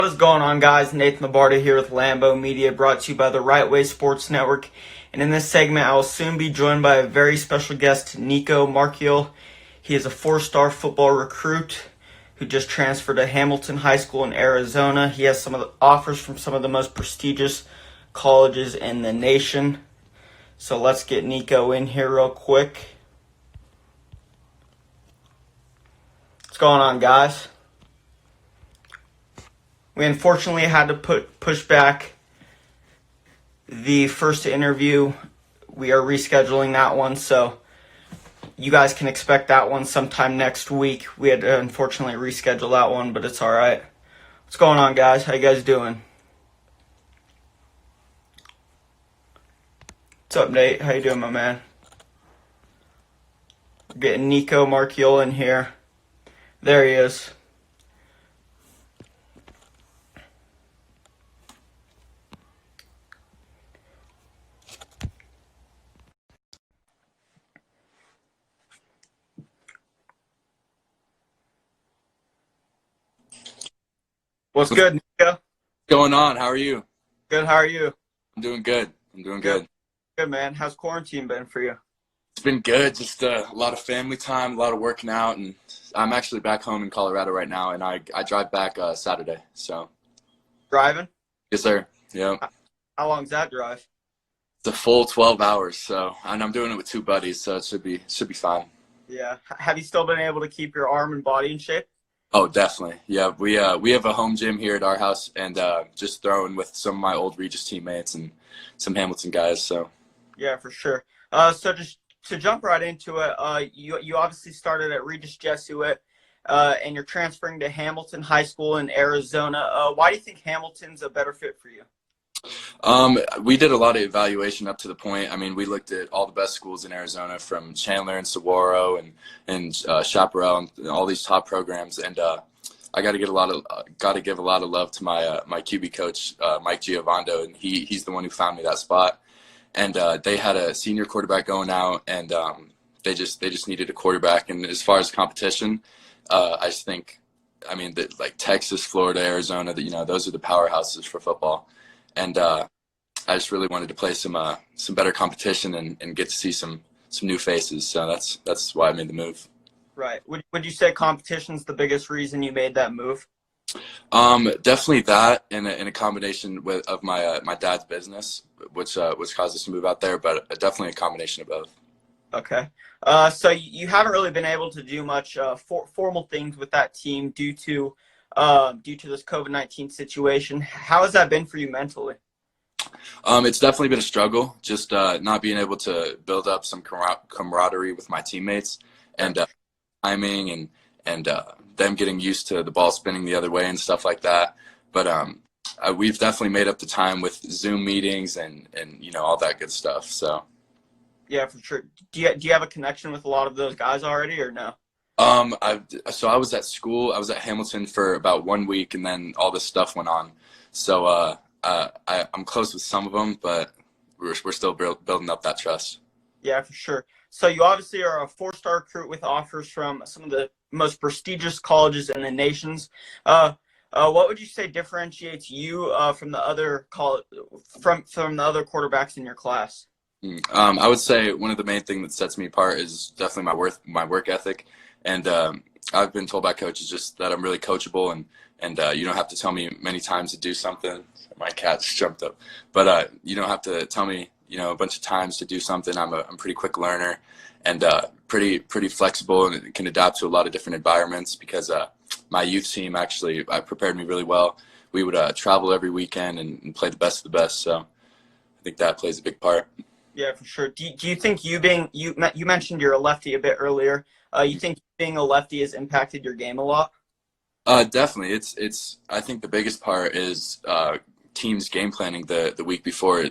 What is going on, guys? Nathan Labarda here with Lambo Media, brought to you by the Right Way Sports Network. And in this segment, I will soon be joined by a very special guest, Nicco Marchiol. He is a four-star football recruit who just transferred to Hamilton High School in Arizona. He has some of the offers from some of the most prestigious colleges in the nation. So let's get Nicco in here real quick. What's going on, guys? We unfortunately had to push back the first interview. We are rescheduling that one, so you guys can expect that one sometime next week. We had to unfortunately reschedule that one, but it's all right. What's going on, guys? How you guys doing? What's up, Nate? How you doing, my man? We're getting Nicco Marchiol in here. There he is. What's good, Nicco? Going on? How are you? Good, how are you? I'm doing good. Good. Good, man. How's quarantine been for you? It's been good. Just a lot of family time, a lot of working out, and I'm actually back home in Colorado right now, and I drive back Saturday. So. Driving? Yes, sir. Yeah. How long's that drive? It's a full 12 hours. So, and I'm doing it with two buddies, so it should be fine. Yeah. Have you still been able to keep your arm and body in shape? Oh, definitely. Yeah, we have a home gym here at our house, and just throwing with some of my old Regis teammates and some Hamilton guys. So. Yeah, for sure. So just to jump right into it, you obviously started at Regis Jesuit, and you're transferring to Hamilton High School in Arizona. Why do you think Hamilton's a better fit for you? We did a lot of evaluation up to the point. I mean, we looked at all the best schools in Arizona, from Chandler and Saguaro and Chaparral and all these top programs. And I got to give a lot of love to my QB coach, Mike Giovando, and he's the one who found me that spot. And they had a senior quarterback going out, and they just needed a quarterback. And as far as competition, I just think, I mean, that like Texas, Florida, Arizona, those are the powerhouses for football. And I just really wanted to play some better competition and get to see some new faces. So that's why I made the move. Right. Would you say competition's the biggest reason you made that move? Definitely that, in a combination of my dad's business, which caused us to move out there. But definitely a combination of both. Okay. So you haven't really been able to do much formal things with that team due to this COVID-19 situation. How has that been for you mentally? It's definitely been a struggle, just not being able to build up some camaraderie with my teammates, and timing and them getting used to the ball spinning the other way and stuff like that. But we've definitely made up the time with Zoom meetings and all that good stuff. So. Yeah, for sure. Do you have a connection with a lot of those guys already, or no? I was at school. I was at Hamilton for about 1 week, and then all this stuff went on. So I'm close with some of them, but we're still building up that trust. Yeah, for sure. So you obviously are a four-star recruit with offers from some of the most prestigious colleges in the nations. What would you say differentiates you from the other from the other quarterbacks in your class? I would say one of the main things that sets me apart is definitely my work ethic. And I've been told by coaches just that I'm really coachable, and you don't have to tell me many times to do something. My cat just jumped up, but you don't have to tell me a bunch of times to do something. I'm a pretty quick learner, and pretty flexible, and can adapt to a lot of different environments. Because my youth team actually prepared me really well. We would travel every weekend and play the best of the best. So I think that plays a big part. Yeah, for sure. Do you think you mentioned you're a lefty a bit earlier? You think being a lefty has impacted your game a lot? Definitely. It's I think the biggest part is teams game planning the week before.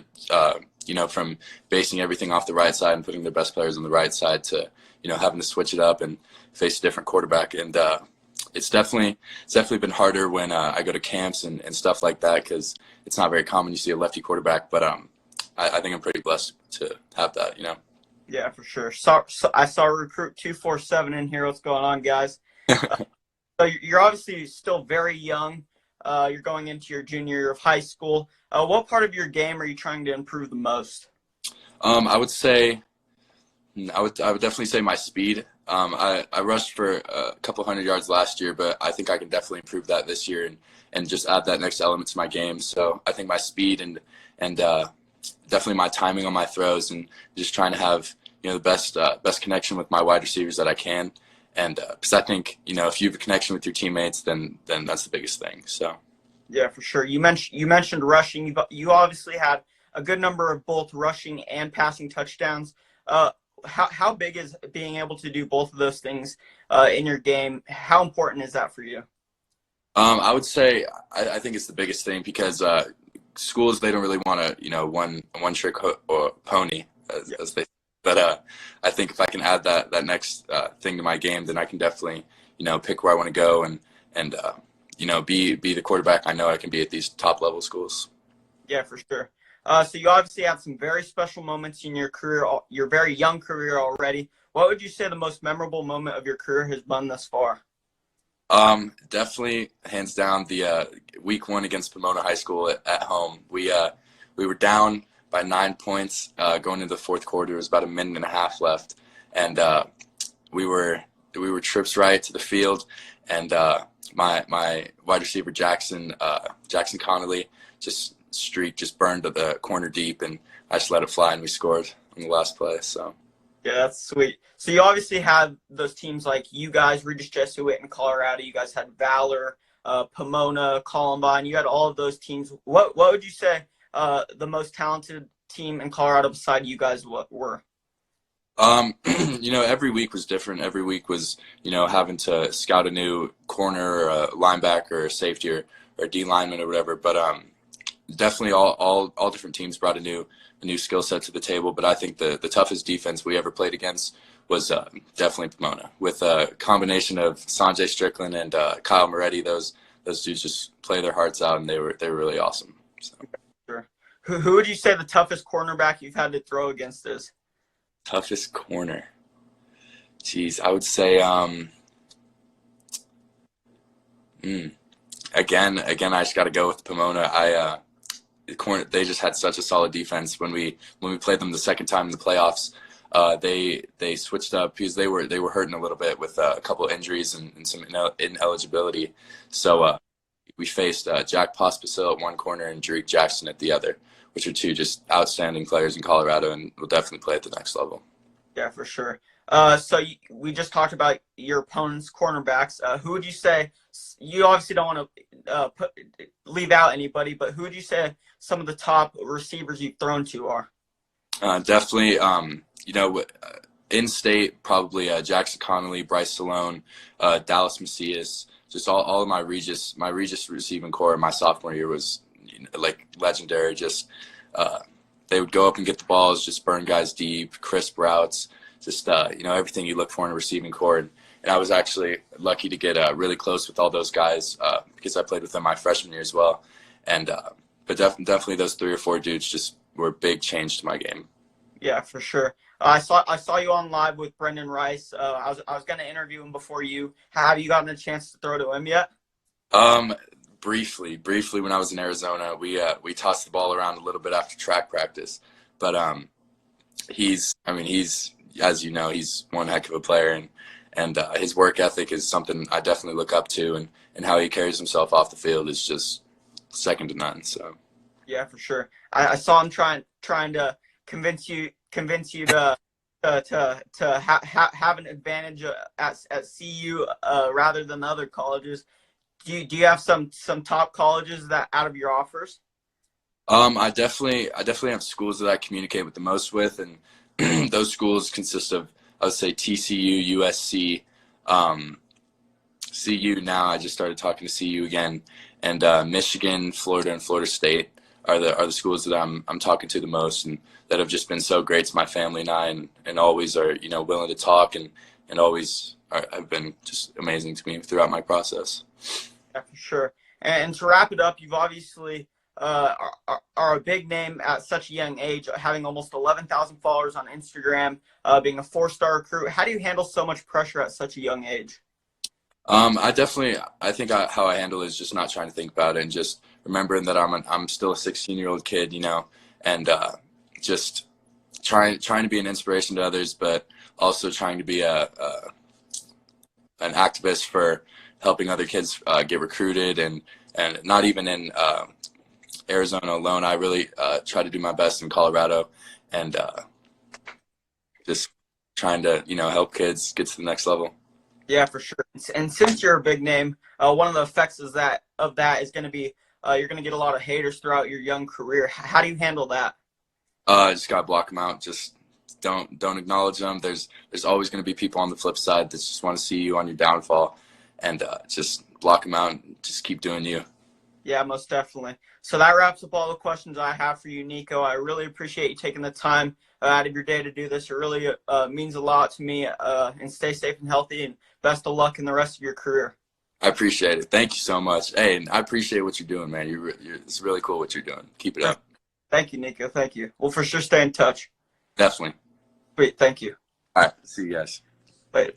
From basing everything off the right side and putting their best players on the right side to having to switch it up and face a different quarterback. And it's definitely been harder when I go to camps and stuff like that, because it's not very common you see a lefty quarterback. But I think I'm pretty blessed to have that. Yeah, for sure. So I saw recruit 247 in here. What's going on, guys? So you're obviously still very young. You're going into your junior year of high school. What part of your game are you trying to improve the most? I would say I would definitely say my speed. I rushed for a couple hundred yards last year, but I think I can definitely improve that this year and just add that next element to my game. So I think my speed and definitely my timing on my throws and just trying to have the best connection with my wide receivers that I can. And because I think if you have a connection with your teammates, then that's the biggest thing. So Yeah, for sure. You mentioned rushing. You obviously had a good number of both rushing and passing touchdowns. Uh, how big is being able to do both of those things in your game? How important is that for you? I would say I think it's the biggest thing because schools they don't really want to one trick or pony as they. But I think if I can add that next thing to my game, then I can definitely pick where I want to go and be the quarterback I know I can be at these top level schools. Yeah, for sure. So you obviously had some very special moments in your career, your very young career already. What would you say the most memorable moment of your career has been thus far? Definitely hands down the week 1 against Pomona High School at home. We were down by 9 points going into the fourth quarter. There was about a minute and a half left, and we were trips right to the field, and my wide receiver Jackson Connolly just burned to the corner deep, and I just let it fly, and we scored on the last play. So. Yeah, that's sweet. So you obviously had those teams like you guys, Regis Jesuit in Colorado. You guys had Valor, Pomona, Columbine. You had all of those teams. What would you say the most talented team in Colorado beside you guys were? Every week was different. Every week was, having to scout a new corner or a linebacker or a safety or a D lineman or whatever. But definitely all different teams brought a new skill set to the table. But I think the toughest defense we ever played against was definitely Pomona. With a combination of Sanjay Strickland and Kyle Moretti, those dudes just play their hearts out, and they were really awesome. So. Sure. Who would you say the toughest cornerback you've had to throw against is? Toughest corner. Jeez, I would say again I just got to go with Pomona. They just had such a solid defense when we played them the second time in the playoffs. They switched up because they were hurting a little bit with a couple of injuries and some ineligibility. So we faced Jack Pospisil at one corner and Drake Jackson at the other, which are two just outstanding players in Colorado and will definitely play at the next level. Yeah, for sure. We just talked about your opponent's cornerbacks. Who would you say? You obviously don't want to leave out anybody, but who would you say some of the top receivers you've thrown to are? Definitely, in state, probably Jackson Connolly, Bryce Salone, Dallas Macias, just all of my Regis receiving core my sophomore year was like legendary. Just they would go up and get the balls, just burn guys deep, crisp routes, just everything you look for in a receiving core. And I was actually lucky to get really close with all those guys because I played with them my freshman year as well. And but definitely those 3 or 4 dudes just were a big change to my game. Yeah, for sure. I saw you on live with Brenden Rice. I was going to interview him before you. Have you gotten a chance to throw to him yet? Briefly when I was in Arizona, we tossed the ball around a little bit after track practice. But he's as you know, he's one heck of a player, and his work ethic is something I definitely look up to, and how he carries himself off the field is just second to none. So yeah, for sure. I saw him trying to convince you to have an advantage at CU rather than other colleges. Do you have some top colleges that out of your offers? I definitely have schools that I communicate with the most with, and those schools consist of, I would say, TCU, USC, CU. Now I just started talking to CU again, and Michigan, Florida, and Florida State are the schools that I'm talking to the most, and that have just been so great to my family and I, and always are willing to talk and always have been just amazing to me throughout my process. Yeah, for sure. And to wrap it up, you've obviously are a big name at such a young age, having almost 11,000 followers on Instagram, being a 4-star recruit. How do you handle so much pressure at such a young age? How I handle it is just not trying to think about it and just remembering that I'm still a 16-year-old kid, and just trying to be an inspiration to others, but also trying to be an activist for helping other kids get recruited, and not even in Arizona alone. I really try to do my best in Colorado, and just trying to help kids get to the next level. Yeah, for sure. And since you're a big name, one of the effects is that is going to be you're going to get a lot of haters throughout your young career. How do you handle that? Just gotta block them out. Just don't acknowledge them. There's always going to be people on the flip side that just want to see you on your downfall, and just block them out and just keep doing you. Yeah, most definitely. So that wraps up all the questions I have for you, Nicco. I really appreciate you taking the time out of your day to do this. It really means a lot to me. And stay safe and healthy, and best of luck in the rest of your career. I appreciate it. Thank you so much. Hey, and I appreciate what you're doing, man. It's really cool what you're doing. Keep it up. Thank you, Nicco. Thank you. We'll for sure stay in touch. Definitely. Great. Thank you. All right. See you guys. Bye.